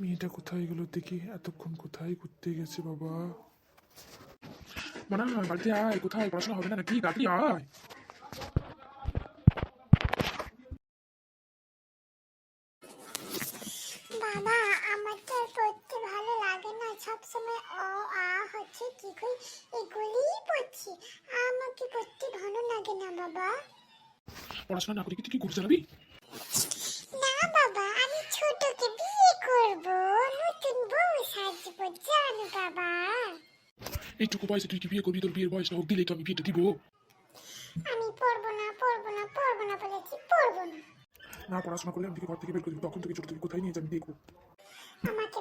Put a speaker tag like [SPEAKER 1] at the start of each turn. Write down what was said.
[SPEAKER 1] মেয়েটা কোথায় গেল দেখি, এতক্ষণ কোথায় ঘুরতে গেছে বাবা। মানা, বাড়িতে আয়। কোথায়, পড়াশোনা হবে না নাকি? তাড়াতাড়ি আয়।
[SPEAKER 2] বাবা, আমার তো আর পড়তে ভালো লাগে না, সবসময় অ আ হচ্ছে কি কই এগুলিই পড়ছি। আমাকে পড়তে ভালো লাগে না বাবা।
[SPEAKER 1] পড়াশোনা না করে কি তুই কি ঘুরে চালাবি?
[SPEAKER 2] না বাবা, আমি ছোটকে বিয়ে করব, নতুন বউ সাজবো জানো বাবা।
[SPEAKER 1] এইটুকু বয়সে তুই কি বিয়ে করবি? তোর বিয়ের বয়স না হোক, দিলেই তো আমি বিয়েটা দিব।
[SPEAKER 2] আমি পড়বো না পড়বো না পড়বো না বলেছি, পড়বো না।
[SPEAKER 1] না পড়াশোনা করলে আমি ঘর থেকে বের করে দিবি, তখন থেকে ছোট থেকে কোথায় নিয়ে যাবি দেখবো।
[SPEAKER 2] আমাকে